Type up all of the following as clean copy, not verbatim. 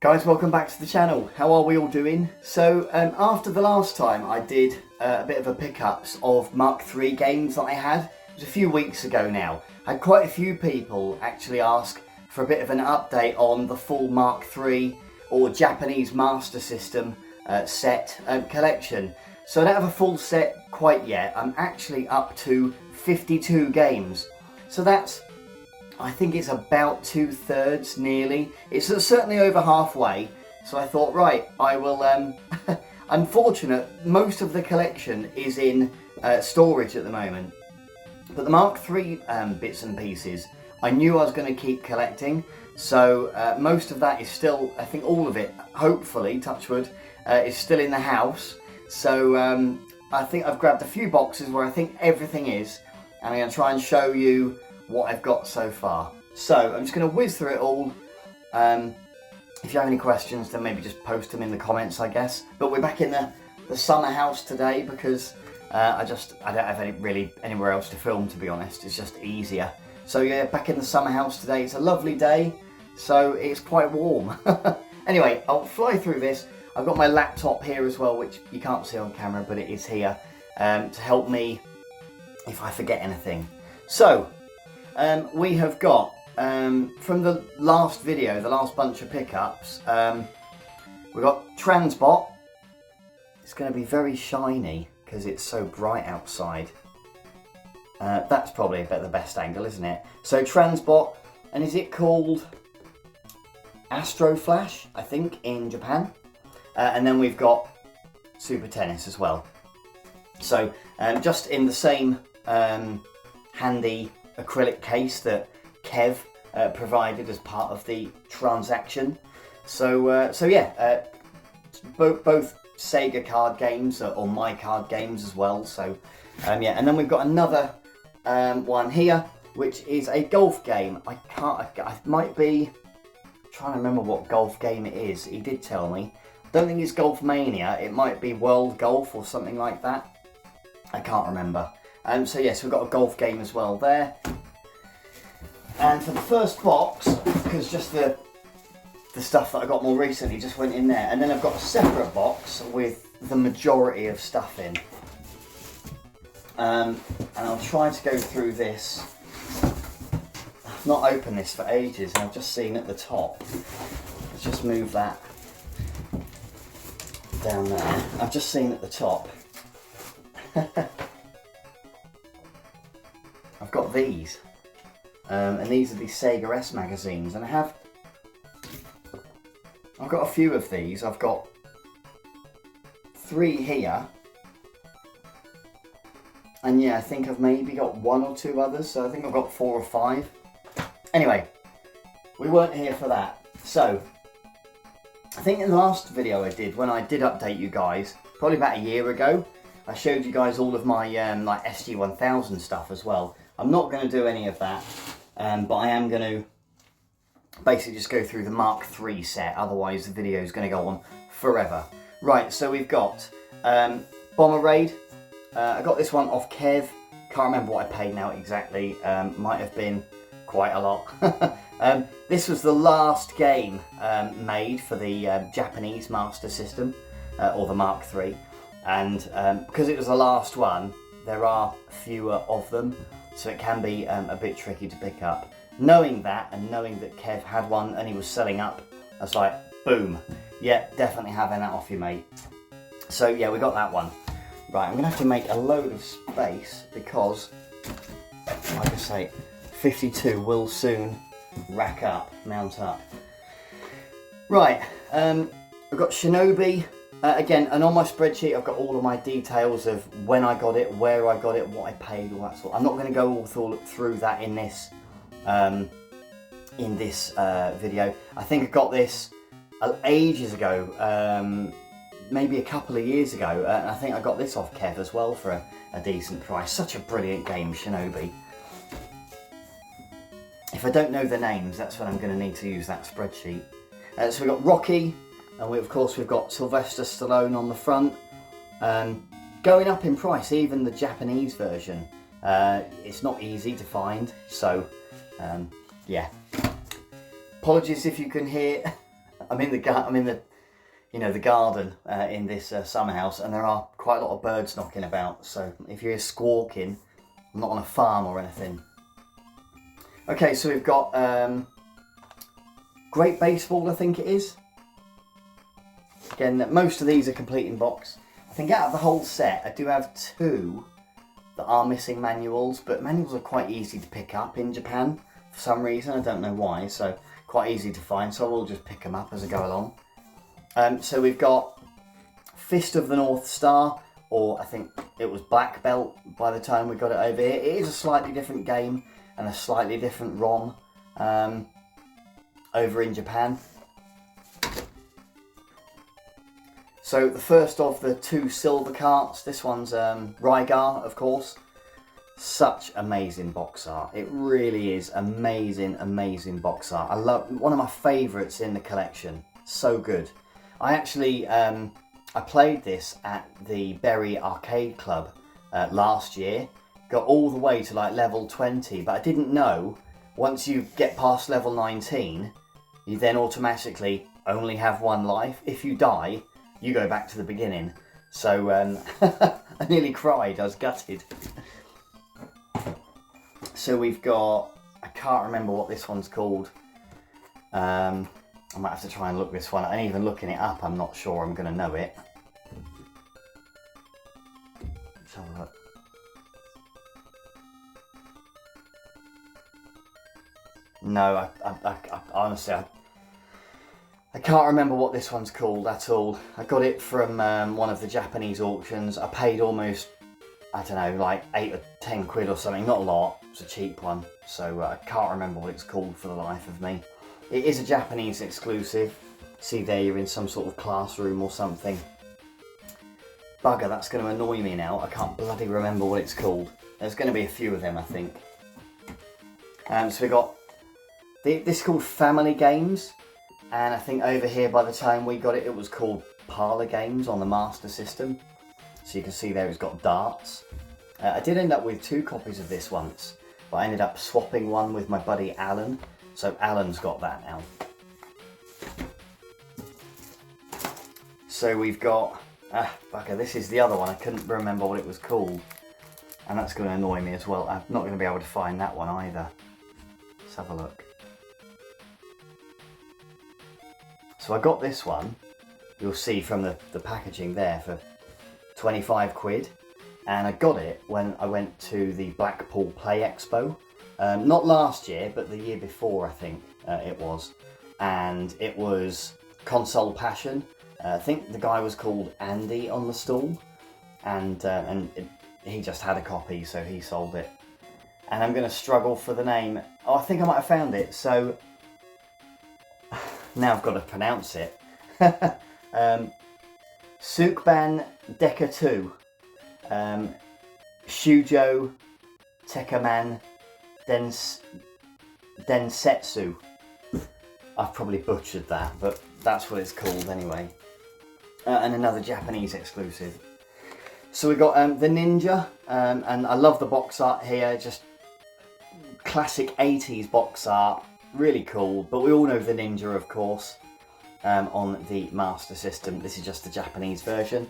Guys, welcome back to the channel. How are we all doing? So after the last time I did a bit of a pickups of Mark III games that I had, it was a few weeks ago now. I had quite a few people actually ask for a bit of an update on the full Mark III or Japanese Master System set collection. So I don't have a full set quite yet. I'm actually up to 52 games. So that's, I think it's about 2/3 nearly. It's certainly over halfway. So I thought, right, I will, unfortunate, most of the collection is in storage at the moment. But the Mark III bits and pieces, I knew I was going to keep collecting. So most of that is still, I think all of it, hopefully, touch wood, is still in the house. So I think I've grabbed a few boxes where I think everything is. And I'm going to try and show you what I've got so far. So I'm just going to whiz through it all. If you have any questions, then maybe just post them in the comments, I guess. But we're back in the summer house today because I don't have really anywhere else to film, to be honest. It's just easier. So yeah, back in the summer house today. It's a lovely day, so it's quite warm. Anyway, I'll fly through this. I've got my laptop here as well, which you can't see on camera, but it is here to help me if I forget anything. So we have got, from the last video, the last bunch of pickups, we've got Transbot. It's going to be very shiny because it's so bright outside. That's probably about the best angle, isn't it? So Transbot, and is it called Astro Flash, I think, in Japan? And then we've got Super Tennis as well. So just in the same handy acrylic case that Kev provided as part of the transaction. So yeah, both Sega card games or my card games as well. So yeah, and then we've got another one here, which is a golf game. I might be trying to remember what golf game it is. He did tell me. I don't think it's Golf Mania. It might be World Golf or something like that. I can't remember. So yes, we've got a golf game as well there. And for the first box, because just the stuff that I got more recently just went in there. And then I've got a separate box with the majority of stuff in. And I'll try to go through this. I've not opened this for ages, and I've just seen at the top. Let's just move that down there. I've just seen at the top. I've got these, and these are the Sega S magazines, and I've got a few of these. I've got 3 here, and yeah, I think I've maybe got 1 or 2 others, so I think I've got 4 or 5. Anyway, we weren't here for that. So I think in the last video I did, when I did update you guys, probably about a year ago, I showed you guys all of my like SG-1000 stuff as well. I'm not going to do any of that, but I am going to basically just go through the Mark III set, otherwise the video is going to go on forever. Right, so we've got Bomber Raid. I got this one off Kev. Can't remember what I paid now exactly. Might have been quite a lot. This was the last game made for the Japanese Master System, or the Mark III. And because it was the last one, there are fewer of them, so it can be a bit tricky to pick up. Knowing that, and knowing that Kev had one and he was selling up, I was like, boom, yeah, definitely having that off you, mate. So yeah, we got that one. Right, I'm going to have to make a load of space because, like I say, 52 will soon rack up, mount up. Right, I've got Shinobi. Again, and on my spreadsheet I've got all of my details of when I got it, where I got it, what I paid, all that sort. I'm not going to go all through that in this video. I think I got this ages ago, maybe a couple of years ago, and I think I got this off Kev as well for a decent price. Such a brilliant game, Shinobi. If I don't know the names, that's when I'm going to need to use that spreadsheet. So we've got Rocky. And we've got Sylvester Stallone on the front. Going up in price, even the Japanese version. It's not easy to find, so yeah. Apologies if you can hear I'm in the you know, the garden in this summer house, and there are quite a lot of birds knocking about. So if you hear squawking, I'm not on a farm or anything. Okay, so we've got Great Baseball, I think it is. Again, most of these are complete in box. I think out of the whole set, I do have 2 that are missing manuals, but manuals are quite easy to pick up in Japan for some reason. I don't know why, so quite easy to find, so I will just pick them up as I go along. So we've got Fist of the North Star, or I think it was Black Belt by the time we got it over here. It is a slightly different game and a slightly different ROM over in Japan. So the first of the 2 silver carts, this one's Rygar, of course. Such amazing box art. It really is amazing, amazing box art. I love, one of my favourites in the collection. So good. I actually, I played this at the Bury Arcade Club last year. Got all the way to like level 20, but I didn't know once you get past level 19, you then automatically only have 1 life. If you die, you go back to the beginning. So I nearly cried, I was gutted. So we've got, I can't remember what this one's called. I might have to try and look this one. And even looking it up, I'm not sure I'm going to know it. Let's have a look. No, I honestly, I can't remember what this one's called at all. I got it from one of the Japanese auctions. I paid almost, I don't know, like 8 or 10 quid or something. Not a lot, it's a cheap one. So I can't remember what it's called for the life of me. It is a Japanese exclusive. See there, you're in some sort of classroom or something. Bugger, that's going to annoy me now. I can't bloody remember what it's called. There's going to be a few of them, I think. So we got, this is called Family Games. And I think over here, by the time we got it, it was called Parlour Games on the Master System. So you can see there it's got darts. I did end up with 2 copies of this once, but I ended up swapping one with my buddy Alan. So Alan's got that now. So we've got, bugger, this is the other one. I couldn't remember what it was called. And that's going to annoy me as well. I'm not going to be able to find that one either. Let's have a look. So I got this one, you'll see from the packaging there, for 25 quid. And I got it when I went to the Blackpool Play Expo. Not last year, but the year before, I think it was. And it was Console Passion. I think the guy was called Andy on the stall. And he just had a copy, so he sold it. And I'm going to struggle for the name. Oh, I think I might have found it. So now I've got to pronounce it. Sukban Deka 2. Shujo Tekaman Densetsu. I've probably butchered that, but that's what it's called anyway. And another Japanese exclusive. So we got the Ninja, and I love the box art here, just classic 80s box art, really cool. But we all know the Ninja, of course, on the Master System. This is just the Japanese version.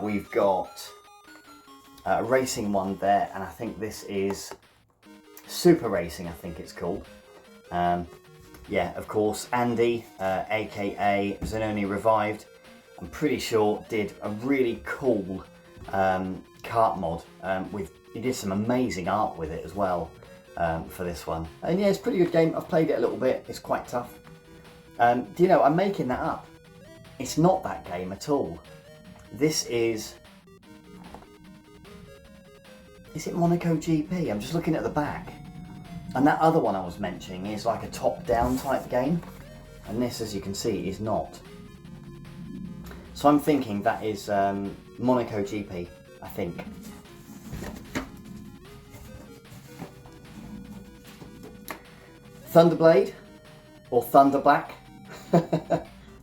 We've got a racing one there, and I think this is Super Racing, I think it's called. Yeah, of course, Andy, aka Zanoni Revived, I'm pretty sure did a really cool kart mod. He did some amazing art with it as well for this one. And yeah, it's a pretty good game. I've played it a little bit. It's quite tough. Do you know, I'm making that up. It's not that game at all. This is it Monaco GP? I'm just looking at the back. And that other one I was mentioning is like a top-down type game. And this, as you can see, is not. So I'm thinking that is Monaco GP, I think. Thunderblade, or Thunderblack.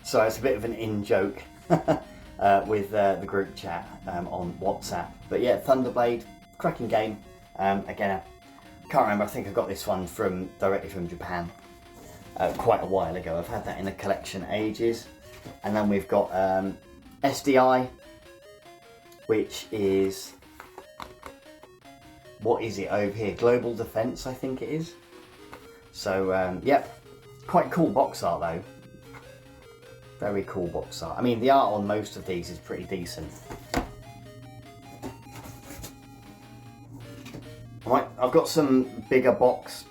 So it's a bit of an in-joke with the group chat on WhatsApp. But yeah, Thunderblade, cracking game. Again, I can't remember, I think I got this one directly from Japan. quite a while ago. I've had that in the collection ages. And then we've got SDI, which is, what is it over here? Global Defense, I think it is. So, yep, quite cool box art though. Very cool box art. I mean, the art on most of these is pretty decent. Right, I've got some bigger box,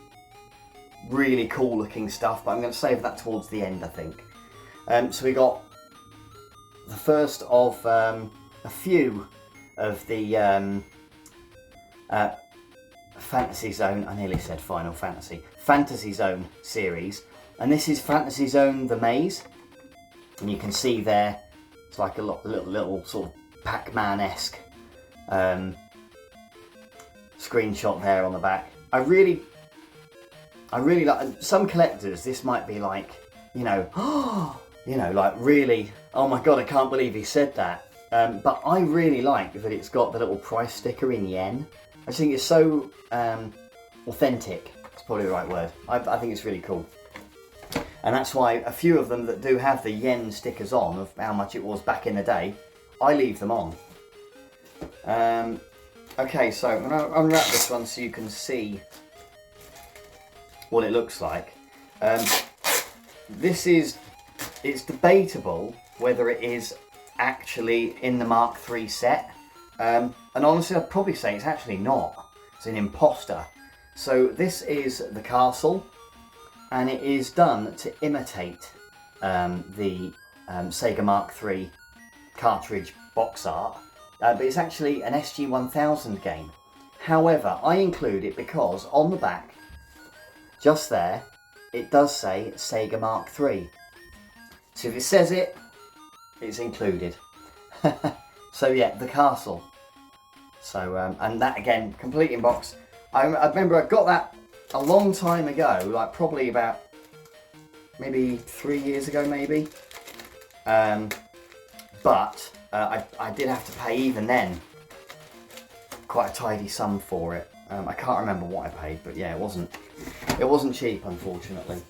really cool looking stuff, but I'm going to save that towards the end, I think. So we got the first of a few of the Fantasy Zone, I nearly said Final Fantasy, Fantasy Zone series. And this is Fantasy Zone The Maze. And you can see there, it's like a little sort of Pac-Man-esque screenshot there on the back. I really like, some collectors, this might be like, you know, like really, oh my god, I can't believe he said that. But I really like that it's got the little price sticker in yen. I just think it's so authentic, it's probably the right word. I think it's really cool. And that's why a few of them that do have the yen stickers on, of how much it was back in the day, I leave them on. Okay, so I'm going to unwrap this one so you can see what it looks like. It's debatable whether it is actually in the Mark III set. And honestly, I'd probably say it's actually not. It's an imposter. So this is the castle, and it is done to imitate the Sega Mark III cartridge box art, but it's actually an SG-1000 game. However, I include it because on the back, just there, it does say Sega Mark III. So if it says it, it's included. So yeah, the castle. So, and that again, complete in box. I remember I got that a long time ago, like probably about maybe 3 years ago maybe. But I did have to pay even then quite a tidy sum for it. I can't remember what I paid, but yeah, it wasn't cheap, unfortunately.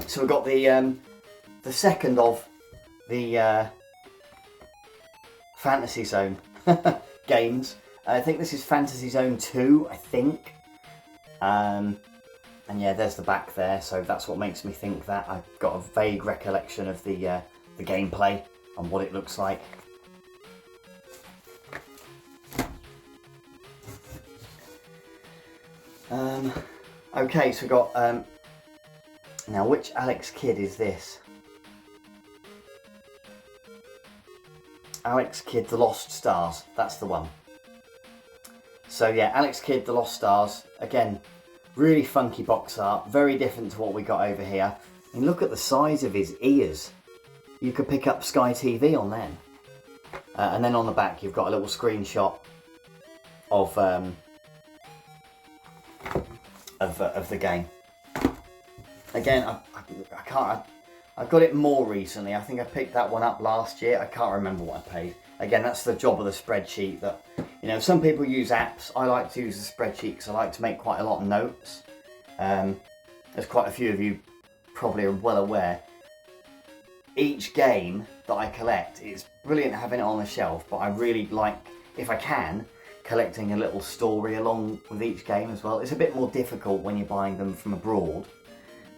So we've got the second of the Fantasy Zone games. I think this is Fantasy Zone 2, I think. And yeah, there's the back there, so that's what makes me think that. I've got a vague recollection of the gameplay and what it looks like. Okay, so we've got... now, which Alex Kidd is this? Alex Kidd The Lost Stars, that's the one. So yeah, Alex Kidd The Lost Stars, again, really funky box art, very different to what we got over here. And look at the size of his ears. You could pick up Sky TV on them. And then on the back you've got a little screenshot of the game. Again, I got it more recently. I think I picked that one up last year. I can't remember what I paid. Again, that's the job of the spreadsheet. That, you know, some people use apps. I like to use the spreadsheet because I like to make quite a lot of notes. As quite a few of you probably are well aware, each game that I collect, it's brilliant having it on the shelf, but I really like, if I can, collecting a little story along with each game as well. It's a bit more difficult when you're buying them from abroad,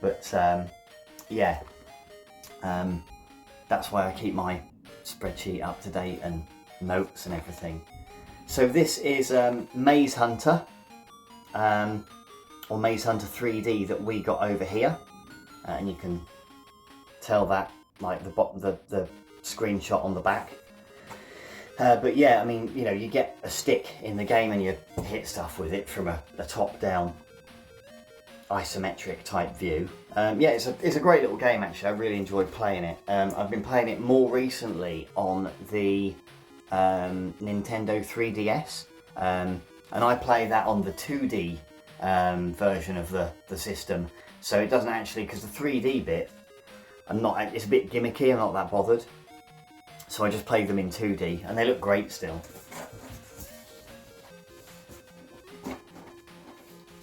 but yeah, that's why I keep my spreadsheet up to date and notes and everything. So this is Maze Hunter, or Maze Hunter 3D that we got over here, and you can tell that like the screenshot on the back. But yeah, I mean, you know, you get a stick in the game and you hit stuff with it from a top-down isometric type view. Yeah, it's a great little game actually. I really enjoyed playing it. I've been playing it more recently on the Nintendo 3DS, and I play that on the 2D version of the system. So it doesn't actually, because the 3D bit, it's a bit gimmicky. I'm not that bothered. So I just play them in 2D, and they look great still.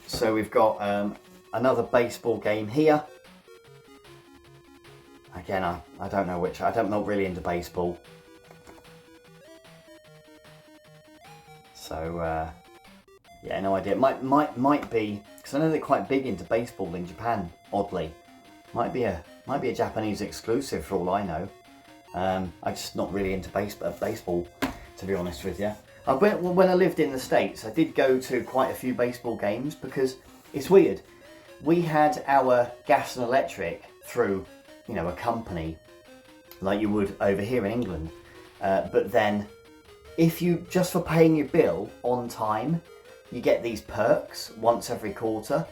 So we've got another baseball game here. Again, I don't know which. I'm not really into baseball. So, yeah, no idea. Might be, because I know they're quite big into baseball in Japan, oddly. Might be a Japanese exclusive for all I know. I'm just not really into baseball, to be honest with you. When I lived in the States, I did go to quite a few baseball games because it's weird. We had our gas and electric through, you know, a company like you would over here in England. But then, if you, just for paying your bill on time, you get these perks once every quarter,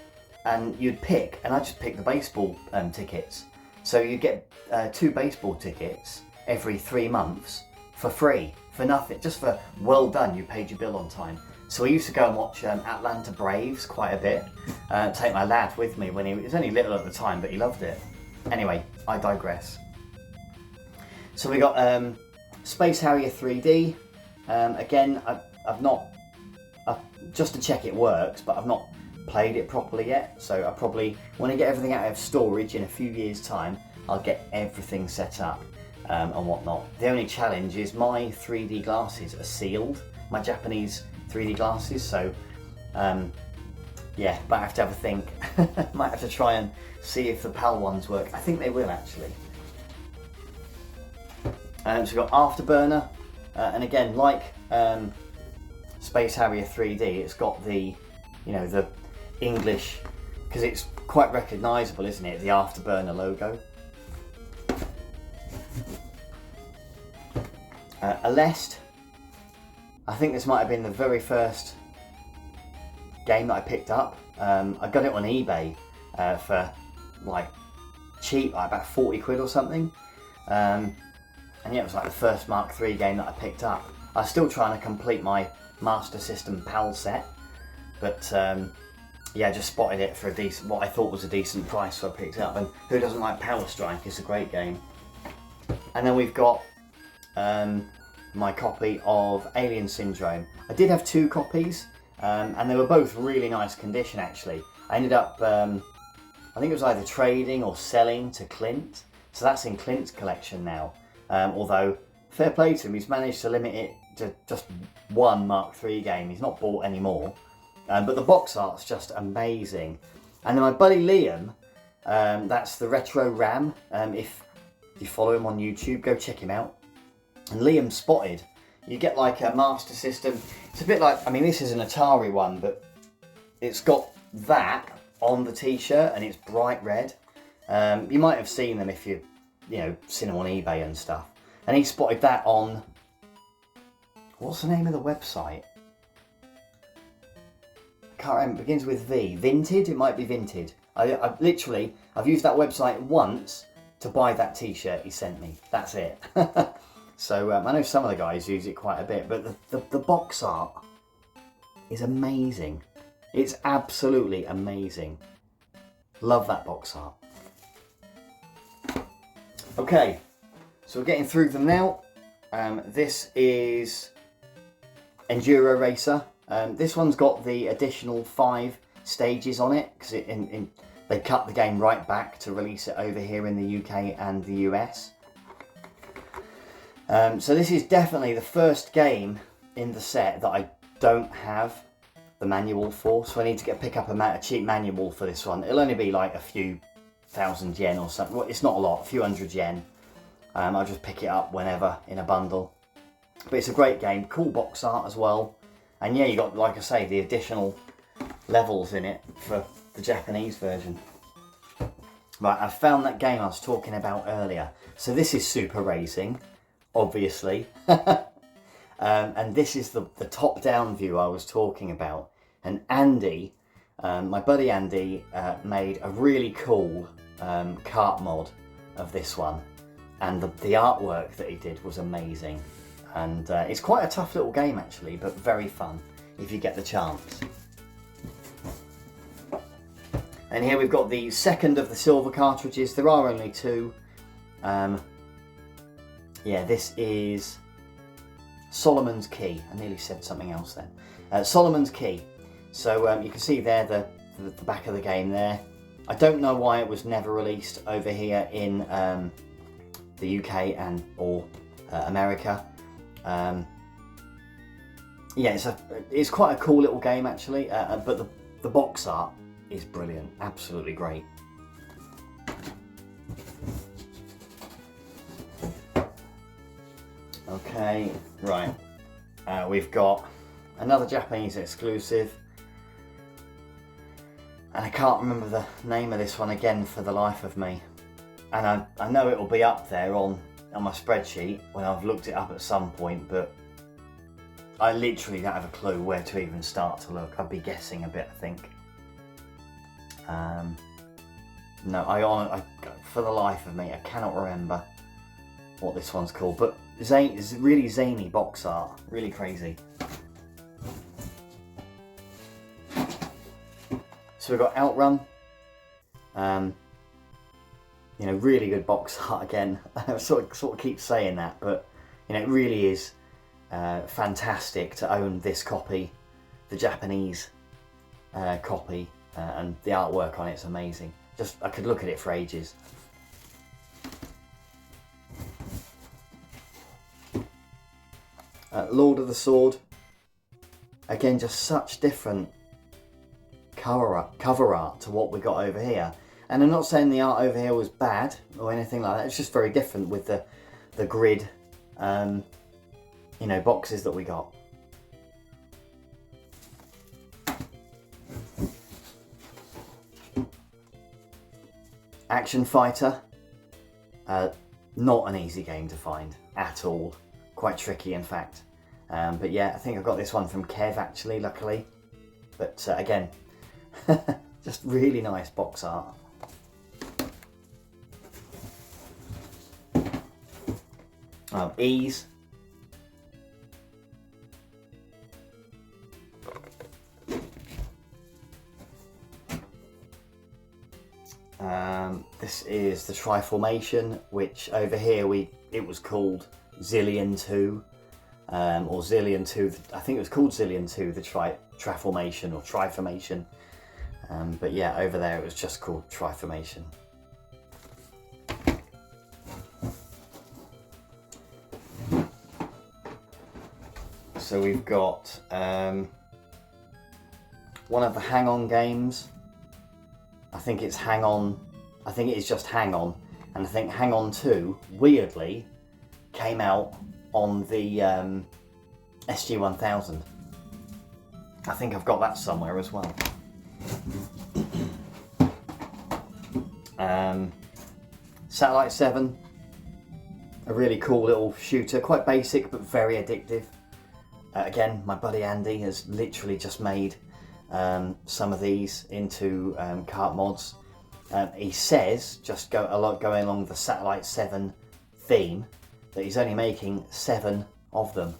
and you'd pick, and I just picked the baseball tickets. So you get 2 baseball tickets every 3 months for free, for nothing, just for well done, you paid your bill on time. So we used to go and watch Atlanta Braves quite a bit. Take my lad with me when he was only little at the time, but he loved it. Anyway, I digress. So we got Space Harrier 3D. Again, just to check it works, but I've not played it properly yet. So I probably, when I get everything out of storage in a few years' time, I'll get everything set up and whatnot. The only challenge is my 3D glasses are sealed, my Japanese 3D glasses. So yeah, might have to have a think. Might have to try and see if the PAL ones work. I think they will actually. So we've got Afterburner, and again, like Space Harrier 3D, it's got the, you know, the English, because it's quite recognisable, isn't it? The Afterburner logo. Aleste, I think this might have been the very first game that I picked up. I got it on eBay for like cheap, like about 40 quid or something. And yeah, it was like the first Mark III game that I picked up. I was still trying to complete my Master System PAL set, but yeah, I just spotted it for a decent, what I thought was a decent price, so I picked it up. And who doesn't like Power Strike? It's a great game. And then we've got my copy of Alien Syndrome. I did have 2 copies, and they were both really nice condition actually. I ended up, I think it was either trading or selling to Clint, so that's in Clint's collection now. Although, fair play to him, he's managed to limit it to just 1 Mark III game. He's not bought any more. But the box art's just amazing. And then my buddy Liam, that's the Retro Ram. If you follow him on YouTube, go check him out. And Liam spotted, you get like a Master System. It's a bit like, I mean, this is an Atari one, but it's got that on the t-shirt and it's bright red. You might have seen them if you know, seen them on eBay and stuff. And he spotted that on, what's the name of the website? I can't remember, it begins with V. Vinted? It might be Vinted. I've used that website once to buy that t-shirt he sent me. That's it. So I know some of the guys use it quite a bit, but the box art is amazing. It's absolutely amazing. Love that box art. Okay, so we're getting through them now. This is Enduro Racer. This one's got the additional 5 stages on it, because they cut the game right back to release it over here in the UK and the US. So this is definitely the first game in the set that I don't have the manual for, so I need to pick up a cheap manual for this one. It'll only be like a few thousand yen or something. Well, it's not a lot, a few hundred yen. I'll just pick it up whenever in a bundle. But it's a great game, cool box art as well. And yeah, you got, like I say, the additional levels in it for the Japanese version. Right, I found that game I was talking about earlier. So this is Super Racing, obviously. And this is the top-down view I was talking about. And Andy, my buddy Andy, made a really cool kart mod of this one. And the artwork that he did was amazing. And it's quite a tough little game actually, but very fun if you get the chance. And here we've got the second of the silver cartridges. There are only 2. Yeah, this is Solomon's Key. I nearly said something else then. Solomon's Key. So you can see there the back of the game there. I don't know why it was never released over here in the UK and or America. Yeah, it's quite a cool little game actually, but the box art is brilliant, absolutely great. Okay, right, we've got another Japanese exclusive, and I can't remember the name of this one again for the life of me, and I know it'll be up there on my spreadsheet when I've looked it up at some point, but I literally don't have a clue where to even start to look. I'd be guessing a bit, I think. No, I for the life of me, I cannot remember what this one's called, but it's really zany box art, really crazy. So we've got Outrun, you know, really good box art again. I sort of keep saying that, but you know, it really is fantastic to own this copy, the Japanese copy, and the artwork on it's amazing. Just, I could look at it for ages. Lord of the Sword, again, just such different cover art to what we got over here. And I'm not saying the art over here was bad or anything like that, it's just very different with the grid, you know, boxes that we got. Action Fighter, not an easy game to find at all, quite tricky in fact. But yeah, I think I got this one from Kev actually, luckily. But again, just really nice box art. Ease. This is the Triformation, which over here it was called Zillion 2, or Zillion 2. I think it was called Zillion 2, the Triformation or Triformation. But yeah, over there it was just called Triformation. So we've got one of the Hang On games. I think it's Hang On. I think it is just Hang On, and I think Hang On 2, weirdly, came out on the SG-1000. I think I've got that somewhere as well. Satellite 7, a really cool little shooter, quite basic but very addictive. Again, my buddy Andy has literally just made some of these into kart mods. He says, just going along the Satellite 7 theme, that he's only making 7 of them.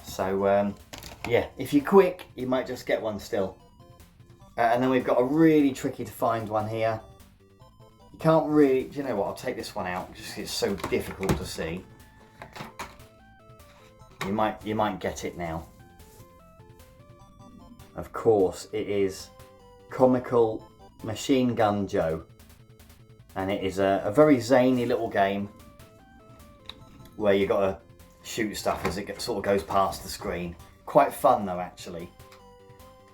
So yeah, if you're quick, you might just get one still. And then we've got a really tricky to find one here. You can't really, do you know what, I'll take this one out, just it's so difficult to see. You might get it now. Of course, it is Comical Machine Gun Joe, and it is a very zany little game where you got to shoot stuff as it sort of goes past the screen. Quite fun though, actually.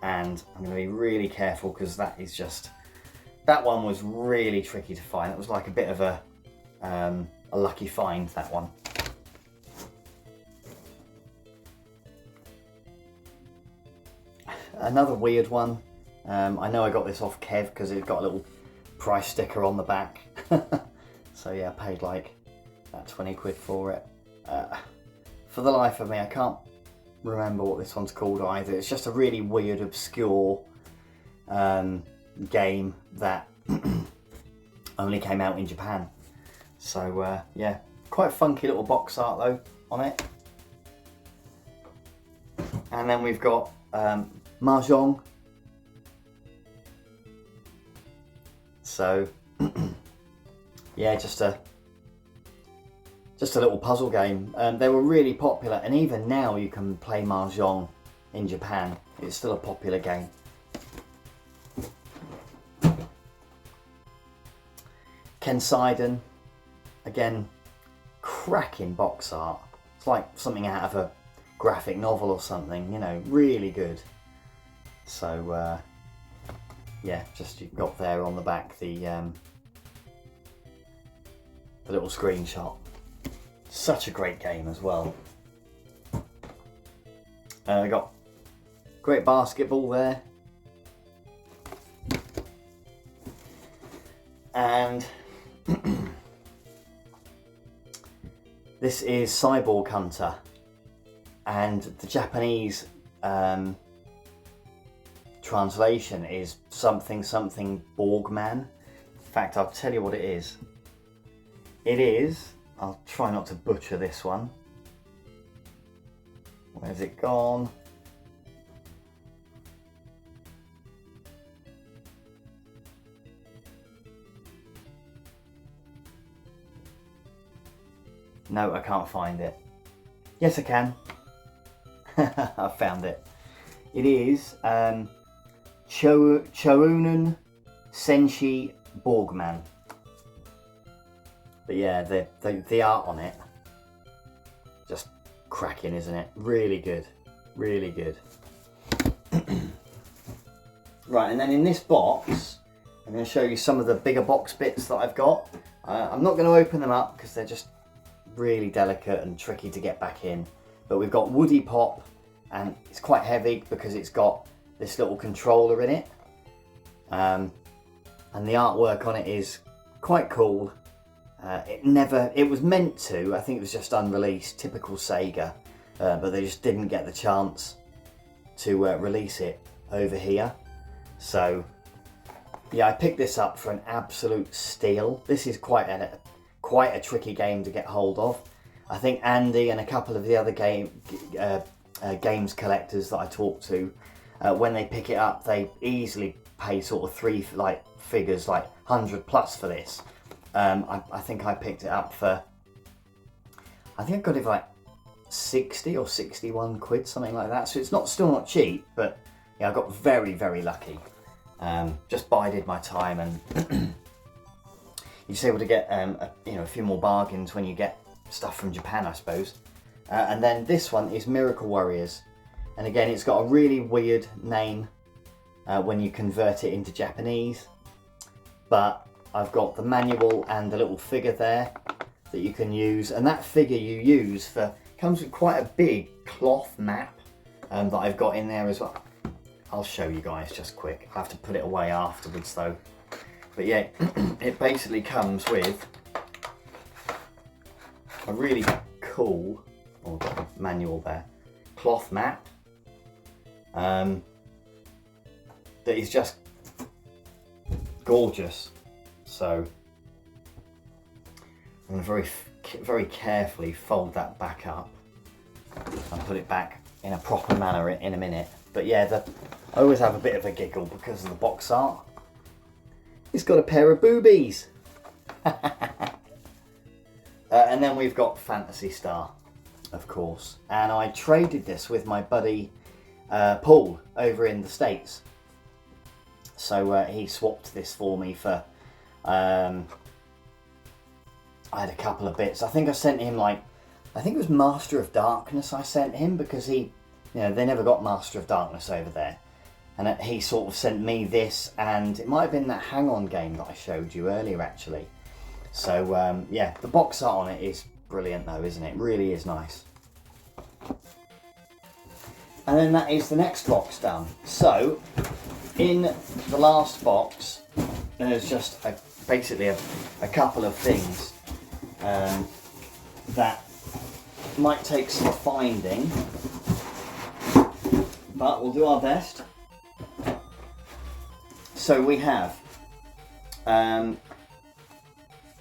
And I'm going to be really careful because that one was really tricky to find. It was like a bit of a lucky find, that one. Another weird one. I know I got this off Kev because it's got a little price sticker on the back. So yeah, I paid like 20 quid for it. For the life of me, I can't remember what this one's called either. It's just a really weird, obscure game that only came out in Japan. So yeah, quite funky little box art though on it. And then we've got Mahjong. So yeah, just a little puzzle game. They were really popular, and even now you can play Mahjong in Japan. It's still a popular game. Ken Sidon, again, cracking box art. It's like something out of a graphic novel or something, you know, really good. So yeah, just you've got there on the back the little screenshot. Such a great game as well. Got great basketball there. And this is Cyborg Hunter, and the Japanese translation is something Borgman. In fact, I'll tell you what it is. It is, I'll try not to butcher this one. Where's it gone? No, I can't find it. Yes, I can. I found it. It is Chounen Senshi Borgman. But yeah, the art on it, just cracking, isn't it? Really good, really good. Right, and then in this box, I'm going to show you some of the bigger box bits that I've got. I'm not going to open them up because they're just really delicate and tricky to get back in. But we've got Woody Pop, and it's quite heavy because it's got this little controller in it. And the artwork on it is quite cool. It was meant to, I think it was just unreleased, typical Sega, but they just didn't get the chance to release it over here. So yeah, I picked this up for an absolute steal. This is quite a tricky game to get hold of. I think Andy and a couple of the other games collectors that I talk to, when they pick it up, they easily pay sort of three figures, like 100 plus for this. I think I picked it up for, I think I got it for like 60 or 61 quid, something like that. So it's still not cheap, but yeah, I got very, very lucky. Just bided my time, and you're just able to get a few more bargains when you get stuff from Japan, I suppose. And then this one is Miracle Warriors, and again, it's got a really weird name when you convert it into Japanese, but I've got the manual and the little figure there that you can use, and that figure you use comes with quite a big cloth map that I've got in there as well. I'll show you guys just quick. I have to put it away afterwards though. But yeah, it basically comes with a really cool, I've got the manual there, cloth map that is just gorgeous. So I'm going to very carefully fold that back up and put it back in a proper manner in a minute. But yeah, I always have a bit of a giggle because of the box art. It's got a pair of boobies. And then we've got Phantasy Star, of course. And I traded this with my buddy Paul over in the States. So he swapped this for me for, I had a couple of bits. I think I sent him I think it was Master of Darkness I sent him, because they never got Master of Darkness over there. And he sort of sent me this, and it might have been that Hang On game that I showed you earlier actually. So yeah, the box art on it is brilliant though, isn't it? It really is nice. And then that is the next box done. So in the last box, there's just basically a couple of things that might take some finding, but we'll do our best. So we have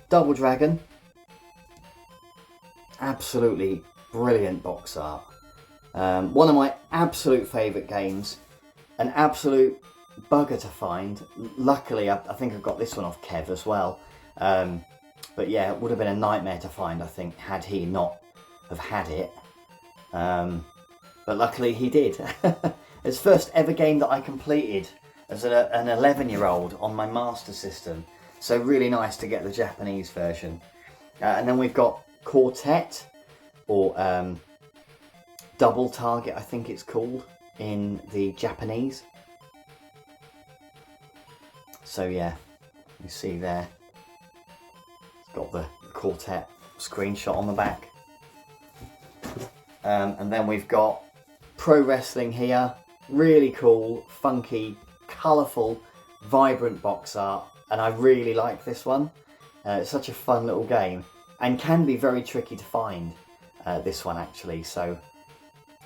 Double Dragon, absolutely brilliant box art. One of my absolute favourite games, an absolute bugger to find. Luckily, I think I got this one off Kev as well. But yeah, it would have been a nightmare to find, I think, had he not have had it. But luckily he did. It's the first ever game that I completed as an 11-year-old on my Master System. So really nice to get the Japanese version. And then we've got Quartet, or Double Target, I think it's called in the Japanese. So yeah, you see there, it's got the Quartet screenshot on the back. And then we've got Pro Wrestling here. Really cool, funky, colourful, vibrant box art, and I really like this one. It's such a fun little game, and can be very tricky to find, this one actually, so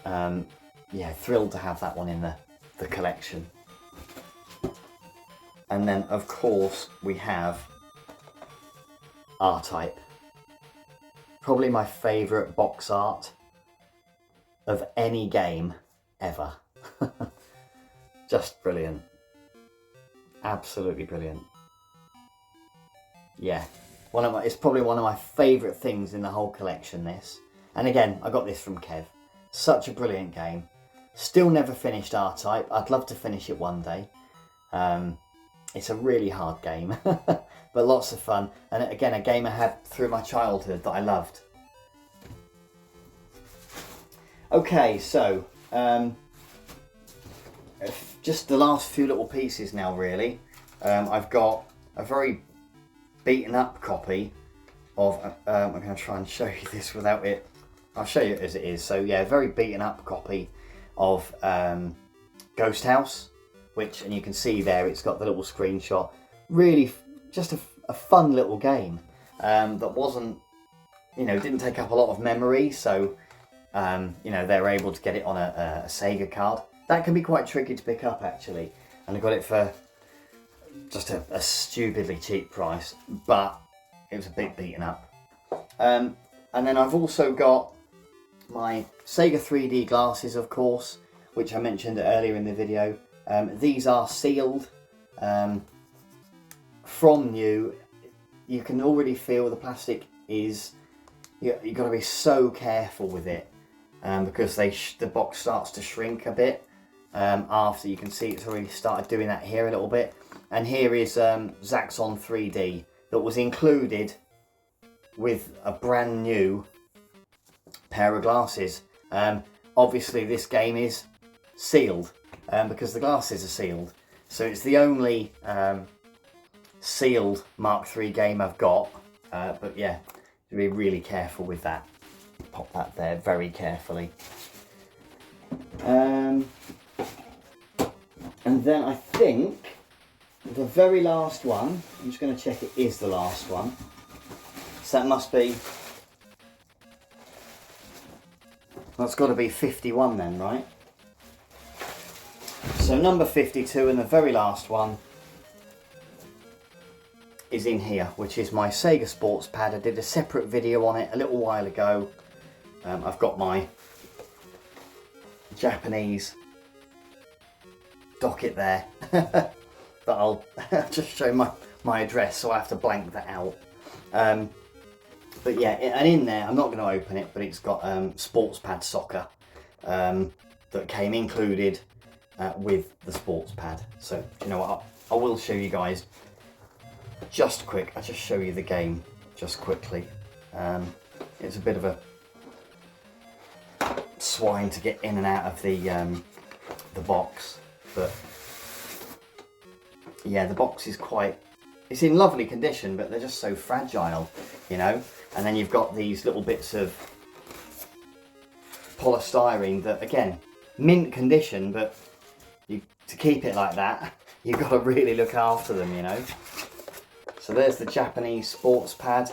yeah, thrilled to have that one in the collection. And then of course we have R-Type. Probably my favourite box art of any game ever. Just brilliant. Absolutely brilliant. Yeah, it's probably one of my favourite things in the whole collection, this. And again, I got this from Kev. Such a brilliant game. Still never finished R-Type. I'd love to finish it one day. It's a really hard game, but lots of fun. And again, a game I had through my childhood that I loved. Okay, so just the last few little pieces now, really. I've got a very beaten up copy of, I'm going to try and show you this without it, I'll show you it as it is. So yeah, very beaten up copy of Ghost House, which, and you can see there, it's got the little screenshot. Really just a fun little game that wasn't, you know, didn't take up a lot of memory, so you know, they were able to get it on a Sega card. That can be quite tricky to pick up actually, and I got it for just a stupidly cheap price, but it was a bit beaten up. And then I've also got my Sega 3D glasses, of course, which I mentioned earlier in the video. These are sealed from new. You can already feel the plastic is, you've got to be so careful with it, because the box starts to shrink a bit after. You can see it's already started doing that here a little bit. And here is Zaxxon 3D that was included with a brand new pair of glasses. Obviously this game is sealed because the glasses are sealed, so it's the only sealed Mark III game I've got, but yeah, be really careful with that. Pop that there very carefully. And then I think the very last one, I'm just going to check it is the last one, so that must be, that's got to be 51 then, right? So number 52, and the very last one is in here, which is my Sega Sports Pad. I did a separate video on it a little while ago. I've got my Japanese docket there, but I'll just show my address, so I have to blank that out. But yeah, and in there, I'm not going to open it, but it's got Sports Pad Soccer that came included with the Sports Pad. So you know what, I will show you guys just quick. I'll just show you the game just quickly. It's a bit of a swine to get in and out of the box, but yeah, the box is it's in lovely condition, but they're just so fragile, you know. And then you've got these little bits of polystyrene that, again, mint condition, but to keep it like that, you've got to really look after them, you know. So there's the Japanese Sports Pad,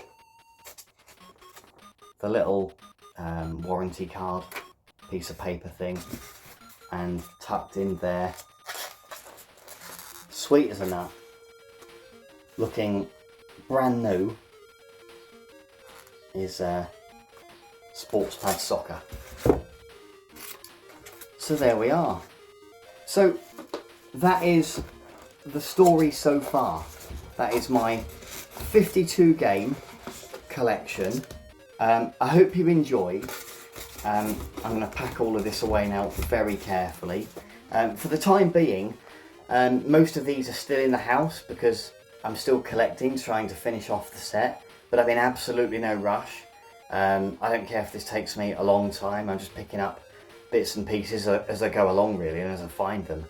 the little warranty card, piece of paper thing, and tucked in there, sweet as a nut, looking brand new, is Sports Pad Soccer. So there we are. So that is the story so far. That is my 52 game collection. I hope you enjoyed. I'm going to pack all of this away now very carefully. For the time being, most of these are still in the house because I'm still collecting, trying to finish off the set, but I'm in absolutely no rush. I don't care if this takes me a long time. I'm just picking up bits and pieces as I go along, really, and as I find them.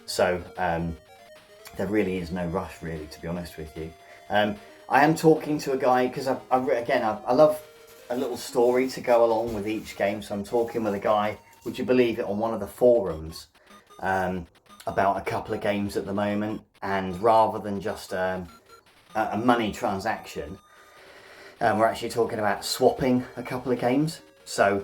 So there really is no rush, really, to be honest with you. I am talking to a guy because I love a little story to go along with each game. So I'm talking with a guy, would you believe it, on one of the forums about a couple of games at the moment, and rather than just a money transaction, we're actually talking about swapping a couple of games. So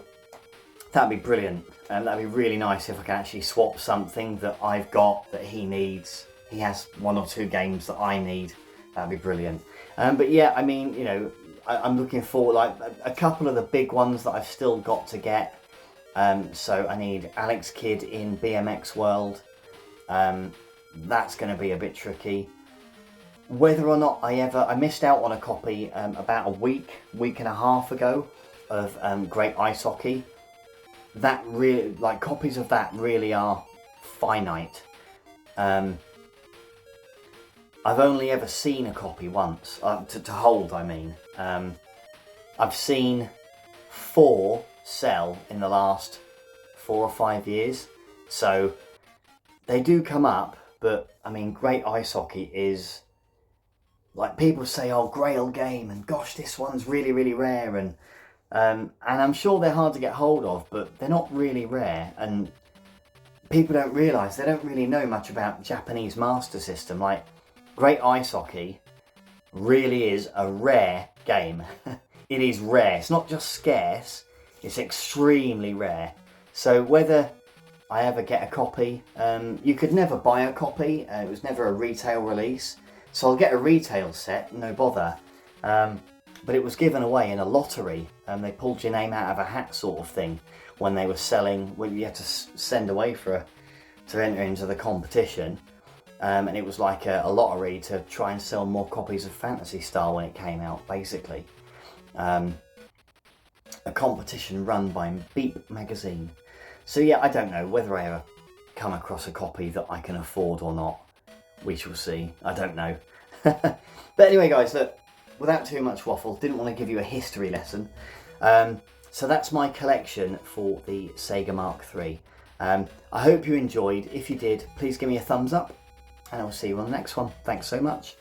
that'd be brilliant. That'd be really nice if I can actually swap something that I've got that he needs. He has 1 or 2 games that I need. That'd be brilliant. But yeah, I mean, you know, I'm looking for like a couple of the big ones that I've still got to get. So I need Alex Kidd in BMX World. That's going to be a bit tricky. Whether or not I missed out on a copy about a week and a half ago of Great Ice Hockey. That really, like, copies of that really are finite. I've only ever seen a copy once, to hold, I mean. I've seen 4 sell in the last 4 or 5 years. So they do come up, but I mean, Great Ice Hockey is, like, people say, oh, Grail game, and gosh, this one's really, really rare, and I'm sure they're hard to get hold of, but they're not really rare, and people don't realise, they don't really know much about Japanese Master System. Like, Great Ice Hockey really is a rare game. It is rare. It's not just scarce, it's extremely rare. So whether I ever get a copy, you could never buy a copy, it was never a retail release. So I'll get a retail set, no bother. But it was given away in a lottery, and they pulled your name out of a hat sort of thing when they were selling, when you had to send away to enter into the competition. And it was like a lottery to try and sell more copies of Phantasy Star when it came out, basically. A competition run by Beep magazine. So yeah, I don't know whether I ever come across a copy that I can afford or not. We shall see. I don't know. But anyway, guys, look, without too much waffle, didn't want to give you a history lesson. So that's my collection for the Sega Mark III. I hope you enjoyed. If you did, please give me a thumbs up, and I'll see you on the next one. Thanks so much.